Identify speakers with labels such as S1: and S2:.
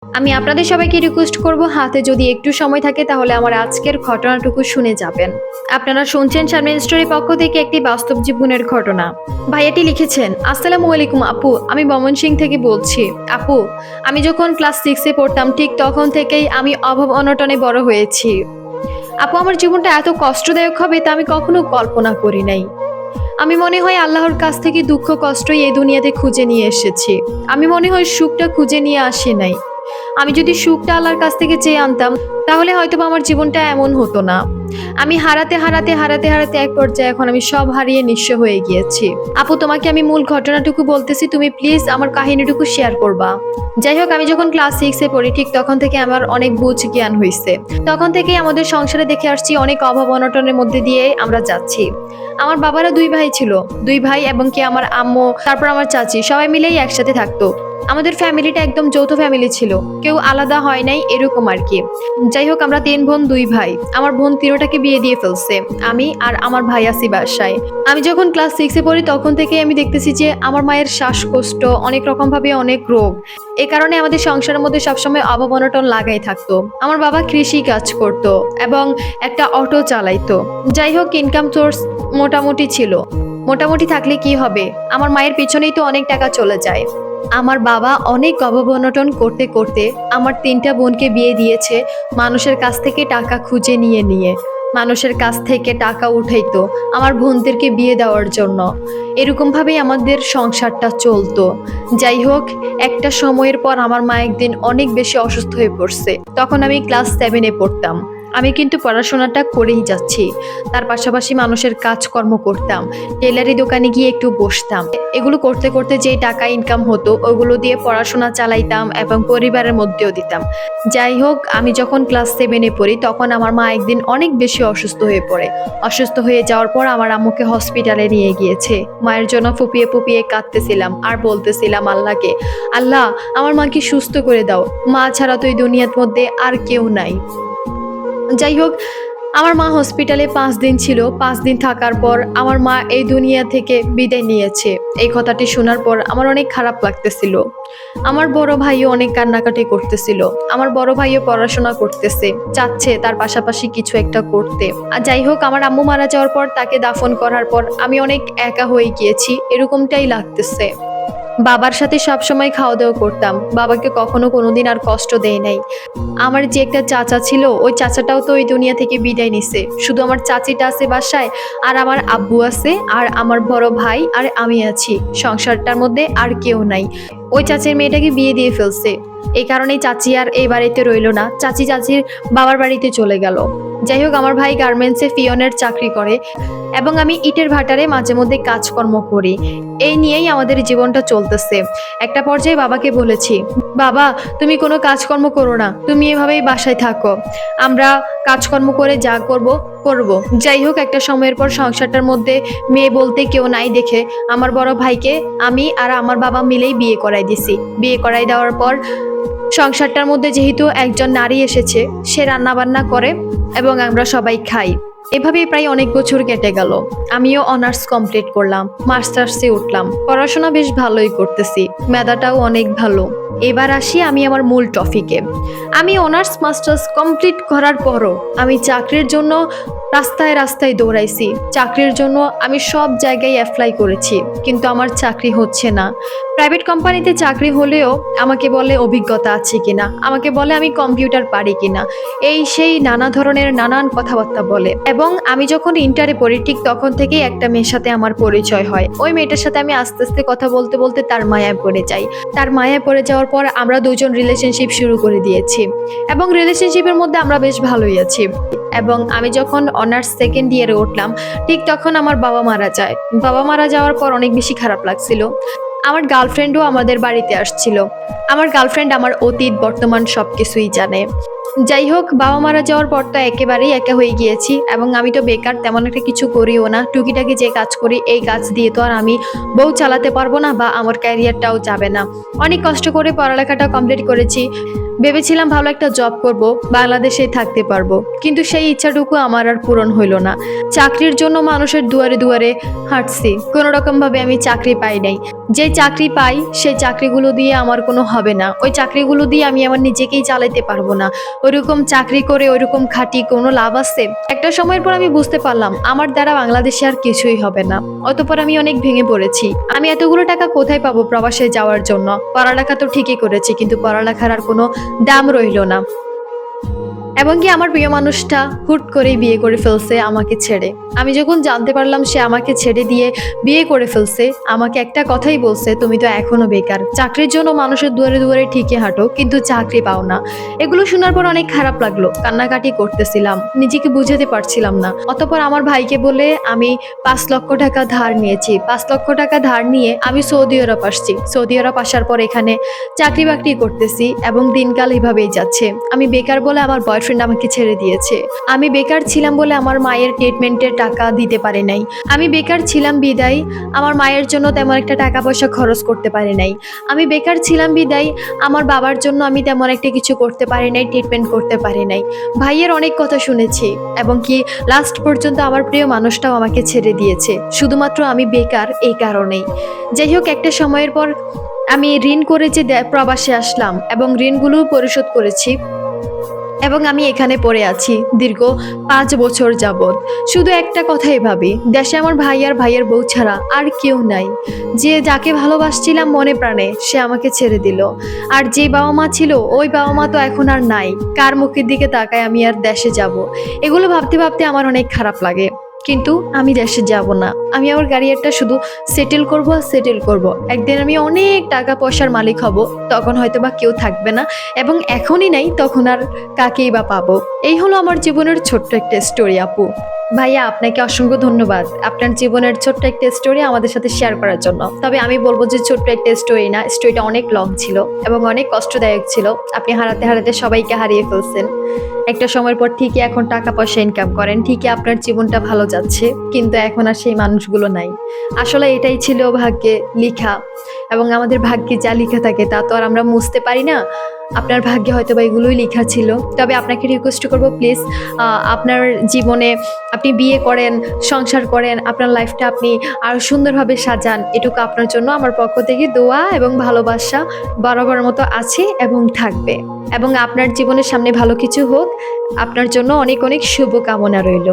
S1: আমি আপনাদের সবাইকে রিকোয়েস্ট করব হাতে যদি একটু সময় থাকে তাহলে আমার আজকের ঘটনাটুকু শুনে যাবেন। আপনারা শুনছেন শারমিন স্টোরি পক্ষ থেকে একটি বাস্তব জীবনের ঘটনা। ভাইয়াটি লিখেছেন, আসসালামু আলাইকুম আপু, আমি ময়মনসিংহ থেকে বলছি। আপু, আমি যখন ক্লাস 6-এ পড়তাম ঠিক তখন থেকেই আমি অভাব অনটনে বড় হয়েছি। আপু, আমার জীবনটা এত কষ্টদায়ক হবে তা আমি কখনো কল্পনা করি নাই। আমি মনে হয় আল্লাহর কাছ থেকে দুঃখ কষ্টই এই দুনিয়াতে খুঁজে নিয়ে এসেছি। আমি মনে হয় সুখটা খুঁজে নিয়ে আসি নাই। আমি যদি সুখটা আল্লাহর কাছ থেকে চেয়ে আনতাম তাহলে হয়তো আমার জীবনটা এমন হতো না। আমি হারাতে হারাতে হারাতে হারাতে এক পর্যায়ে এখন আমি সব হারিয়ে নিঃস্ব হয়ে গিয়েছি। আপু, তোমাকে আমি মূল ঘটনাটুকু বলতেছি, তুমি প্লিজ আমার কাহিনীটুকু শেয়ার করবা। যাই হোক, আমি যখন ক্লাস 6-এ পড়ি ঠিক তখন থেকে আমার অনেক বুঝ জ্ঞান হয়েছে। তখন থেকেই আমাদের সংসারে দেখে আসছি অনেক অভাব অনটনের মধ্যে দিয়ে আমরা যাচ্ছি। আমার বাবারা 2 ভাই ছিল, 2 ভাই এবং কি আমার আম্মু, তারপর আমার চাচি, সবাই মিলেই একসাথে থাকতো। আমাদের ফ্যামিলিটা একদম যৌথ ফ্যামিলি ছিল, কেউ আলাদা হয় নাই এরকম আর কি। যাই হোক, আমরা 3 বোন 2 ভাই। আমার বোন 3টাকে বিয়ে দিয়ে ফেলছে, আমি আর আমার ভাই আছি বাসায়। আমি যখন ক্লাস 6-এ পড়ি তখন থেকে আমি দেখতেছি যে আমার মায়ের শ্বাসকষ্ট, অনেক রকম ভাবে অনেক রোগ। এই কারণে আমাদের সংসারের মধ্যে সবসময় অভাব অনটন লাগাই থাকতো। আমার বাবা কৃষি কাজ করতো এবং একটা অটো চালাইতো। যাই হোক, ইনকাম সোর্স মোটামুটি ছিল। মোটামুটি থাকলে কি হবে, আমার মায়ের পিছনেই তো অনেক টাকা চলে যায়। আমার বাবা অনেক অভাব অনটন করতে করতে আমার 3টা বোনকে বিয়ে দিয়েছে মানুষের কাছ থেকে টাকা খুঁজে নিয়ে নিয়ে। মানুষের কাছ থেকে টাকা উঠাইতো আমার বোনদেরকে বিয়ে দেওয়ার জন্য। এরকম ভাবেই আমাদের সংসারটা চলতো। যাই হোক, একটা সময়ের পর আমার মা একদিন অনেক বেশি অসুস্থ হয়ে পড়ছে। তখন আমি ক্লাস 7-এ পড়তাম। আমি কিন্তু পড়াশোনাটা করেই যাচ্ছি, তার পাশাপাশি মানুষের কাজকর্ম করতাম, টেলারি দোকানে গিয়ে একটু বসতাম। এগুলো করতে করতে যে টাকা ইনকাম হতো ওগুলো দিয়ে পড়াশোনা চালাইতাম এবং পরিবারের মধ্যেও দিতাম। যাই হোক, আমি যখন ক্লাস 7-এ পড়ি তখন আমার মা একদিন অনেক বেশি অসুস্থ হয়ে পড়ে। অসুস্থ হয়ে যাওয়ার পর আমার আম্মুকে হসপিটালে নিয়ে গিয়েছে। মায়ের জন্য ফুপিয়ে ফুপিয়ে কাঁদতেছিলাম আর বলতেছিলাম আল্লাহকে, আল্লাহ আমার মাকে সুস্থ করে দাও, মা ছাড়া তো এই দুনিয়ার মধ্যে আর কেউ নাই। যাই হোক, আমার মা হসপিটালে 5 দিন ছিল। 5 দিন থাকার পর আমার মা এই দুনিয়া থেকে বিদায় নিয়েছে। এই কথাটি শোনার পর আমার অনেক খারাপ লাগতেছিল। আমার বড় ভাইও অনেক কান্নাকাটি করতেছিল। আমার বড় ভাইও পড়াশোনা করতেছে, চাচ্ছে তার পাশাপাশি কিছু একটা করতে। আর যাই হোক, আমার আম্মু মারা যাওয়ার পর তাকে দাফন করার পর আমি অনেক একা হয়ে গিয়েছি, এরকমটাই লাগতেছে। বাবার সাথে সবসময় খাওয়া দাওয়া করতাম, বাবাকে কখনো কোনোদিন আর কষ্ট দেয় নাই। আমার যে একটা চাচা ছিল ওই চাচাটাও তো ওই দুনিয়া থেকে বিদায় নিছে। শুধু আমার চাচিটা আছে বাসায়, আর আমার আব্বু আছে, আর আমার বড় ভাই আর আমি আছি। সংসারটার মধ্যে আর কেউ নাই। ওই চাচির মেয়েটাকে বিয়ে দিয়ে ফেলছে। এই কারণেই চাচি আর এই বাড়িতে রইলো না, চাচির বাবার বাড়িতে চলে গেল। যাই হোক, আমার ভাই গার্মেন্টসে পিয়নের চাকরি করে এবং আমি ইটের ভাটারে মাঝে মধ্যে কাজকর্ম করি। এই নিয়েই আমাদের জীবনটা চলতেছে। একটা পর্যায়ে বাবাকে বলেছি, বাবা তুমি কোনো কাজকর্ম করো না, তুমি এভাবেই বাসায় থাকো, আমরা কাজকর্ম করে যা করব করব। যাই হোক, একটা সময়ের পর সংসারটার মধ্যে মেয়ে বলতে কেউ নাই দেখে আমার বড় ভাইকে আমি আর আমার বাবা মিলেই বিয়ে করাই দিছি। বিয়ে করাই দেওয়ার পর সংসারটার মধ্যে যেহেতু একজন নারী এসেছে, সে রান্না বান্না করে এবং আমরা সবাই খাই। এভাবেই প্রায় অনেক বছর কেটে গেল। আমিও অনার্স কমপ্লিট করলাম, মাস্টার্সে উঠলাম, পড়াশোনা বেশ ভালোই করতেছি, মেধাটাও অনেক ভালো। এবার আসি আমি আমার মূল টপিকে। আমি অনার্স মাস্টার্স কমপ্লিট করার পরও আমি চাকরির জন্য রাস্তায় রাস্তায় দৌড়াইছি। চাকরির জন্য আমি সব জায়গায় অ্যাপ্লাই করেছি, কিন্তু আমার চাকরি হচ্ছে না। প্রাইভেট কোম্পানিতে চাকরি হলেও আমাকে বলে অভিজ্ঞতা আছে কিনা, আমাকে বলে আমি কম্পিউটার পারি কিনা, এই সেই নানা ধরনের নানান কথাবার্তা বলে। এবং আমি যখন ইন্টারে পড়ি ঠিক তখন থেকেই একটা মেয়ের সাথে আমার পরিচয় হয়। ওই মেয়েটার সাথে আমি আস্তে আস্তে কথা বলতে বলতে তার মায়ায় পড়ে যাই। তার মায়ায় পড়ে যাওয়ার পর আমরা দুজন রিলেশনশিপ শুরু করে দিয়েছি এবং রিলেশনশিপের মধ্যে আমরা বেশ ভালোই আছি। এবং আমি যখন অনার্স সেকেন্ড ইয়ারে উঠলাম ঠিক তখন আমার বাবা মারা যায়। বাবা মারা যাওয়ার পর অনেক বেশি খারাপ লাগছিল। আমার গার্লফ্রেন্ডও আমাদের বাড়িতে আসছিল। আমার গার্লফ্রেন্ড আমার অতীত বর্তমান সবকিছুই জানে। যাই হোক, বাবা মারা যাওয়ার পর তো একেবারেই একা হয়ে গিয়েছি এবং আমি তো বেকার, তেমন একটা কিছু করিও না। টুকিটাকি যে কাজ করি এই কাজ দিয়ে তো আর আমি বউ চালাতে পারবো না বা আমার ক্যারিয়ারটাও যাবে না। অনেক কষ্ট করে পড়ালেখাটা কমপ্লিট করেছি, ভেবেছিলাম ভালো একটা জব করব, বাংলাদেশেই থাকতে পারবো, কিন্তু সেই ইচ্ছাটুকু আমার আর পূরণ হইল না। চাকরির জন্য মানুষের দুয়ারে দুয়ারে হাঁটছি, কোনো রকম ভাবে আমি চাকরি পাই নাই। যে চাকরি পাই সেই চাকরিগুলো দিয়ে আমার কোনো হবে না, ওই চাকরিগুলো দিয়ে আমি আমার নিজেকেই চালাতে পারবো না। ওইরকম চাকরি করে ওইরকম খাটি কোনো লাভ আছে? একটা সময়ের পর আমি বুঝতে পারলাম আমার দ্বারা বাংলাদেশে আর কিছুই হবে না। অতঃপর আমি অনেক ভেঙে পড়েছি। আমি এতগুলো টাকা কোথায় পাবো প্রবাসে যাওয়ার জন্য? পড়ালেখা তো ঠিকই করেছি, কিন্তু পড়ালেখার আর কোনো দাম রইল না। এবং কি আমার প্রিয় মানুষটা হুট করেই বিয়ে করে ফেলছে আমাকে ছেড়ে। আমি যখন জানতে পারলাম সে আমাকে ছেড়ে দিয়ে বিয়ে করে ফেলছে, আমাকে একটা কথাই বলছে, তুমি তো এখনো বেকার, চাকরির জন্য মানুষের দুয়ারে দুয়ারে ঠিকই হাঁটো কিন্তু চাকরি পাও না। এগুলো শোনার পর অনেক খারাপ লাগলো, কান্নাকাটি করতেছিলাম, নিজেকে বুঝাতে পারছিলাম না। অতঃপর আমার ভাইকে বলে আমি 5 লক্ষ টাকা ধার নিয়েছি। 5 লক্ষ টাকা ধার নিয়ে আমি সৌদি আরব আসছি। সৌদি আরব আসার পর এখানে চাকরি বাকরি করতেছি এবং দিনকাল এভাবেই যাচ্ছে। আমি বেকার বলে আমার বয়ফ্রেন্ড আমাকে ছেড়ে দিয়েছে। আমি বেকার ছিলাম বলে আমার মায়ের ট্রিটমেন্টের টাকা দিতে পারে নাই। আমি বেকার ছিলাম বিদায় আমার মায়ের জন্য তেমন একটা টাকা পয়সা খরচ করতে পারে নাই। আমি বেকার ছিলাম বিদায় আমার বাবার জন্য আমি তেমন একটা কিছু করতে পারি নাই, ট্রিটমেন্ট করতে পারি নাই। ভাইয়ের অনেক কথা শুনেছি এবং কি লাস্ট পর্যন্ত আমার প্রিয় মানুষটাও আমাকে ছেড়ে দিয়েছে, শুধুমাত্র আমি বেকার এই কারণেই। যাই হোক, একটা সময়ের পর আমি ঋণ করে যে প্রবাসে আসলাম এবং ঋণগুলো পরিশোধ করেছি এবং আমি এখানে পড়ে আছি দীর্ঘ 5 বছর যাবৎ। শুধু একটা কথাই ভাবি, দেশে আমার ভাই আর ভাইয়ের বউ ছাড়া আর কেউ নাই। যে যাকে ভালোবাসছিলাম মনে প্রাণে সে আমাকে ছেড়ে দিল। আর যে বাবা মা ছিল ওই বাবা মা তো এখন আর নাই। কার মুখের দিকে তাকায় আমি আর দেশে যাব? এগুলো ভাবতে ভাবতে আমার অনেক খারাপ লাগে। কিন্তু আমি দেশে যাব না। আমি আমার ক্যারিয়ারটা শুধু সেটেল করব আর সেটেল করব। একদিন আমি অনেক টাকা পয়সার মালিক হব, তখন হয়তো বা কেউ থাকবে না এবং এখনই নাই, তখন আর কাকেই বা পাবো। এই হলো আমার জীবনের ছোট্ট একটা স্টোরি আপু। ভাইয়া, আপনাকে অসংখ্য ধন্যবাদ আপনার জীবনের ছোট্ট একটা স্টোরি আমাদের সাথে শেয়ার করার জন্য। তবে আমি বলবো যে ছোট্ট একটা স্টোরি না, স্টোরিটা অনেক লং ছিল এবং অনেক কষ্টদায়ক ছিল। আপনি হারাতে হারাতে সবাইকে হারিয়ে ফেলছেন। একটা সময়ের পর ঠিকই এখন টাকা পয়সা ইনকাম করেন, ঠিকই আপনার জীবনটা ভালো যাচ্ছে, কিন্তু এখন আর সেই মানুষগুলো নাই। আসলে এটাই ছিল ভাগ্যে লিখা এবং আমাদের ভাগ্যে যা লিখা থাকে তা তো আর আমরা মুছতে পারি না। আপনার ভাগ্যে হয়তো বা এগুলোই লেখা ছিল। তবে আপনাকে রিকোয়েস্ট করবো প্লিজ, আপনার জীবনে আপনি বিয়ে করেন, সংসার করেন, আপনার লাইফটা আপনি আরও সুন্দরভাবে সাজান। এটুকু আপনার জন্য আমার পক্ষ থেকে দোয়া এবং ভালোবাসা বরাবর মতো আছে এবং থাকবে। এবং আপনার জীবনের সামনে ভালো কিছু হোক, আপনার জন্য অনেক অনেক শুভকামনা রইল।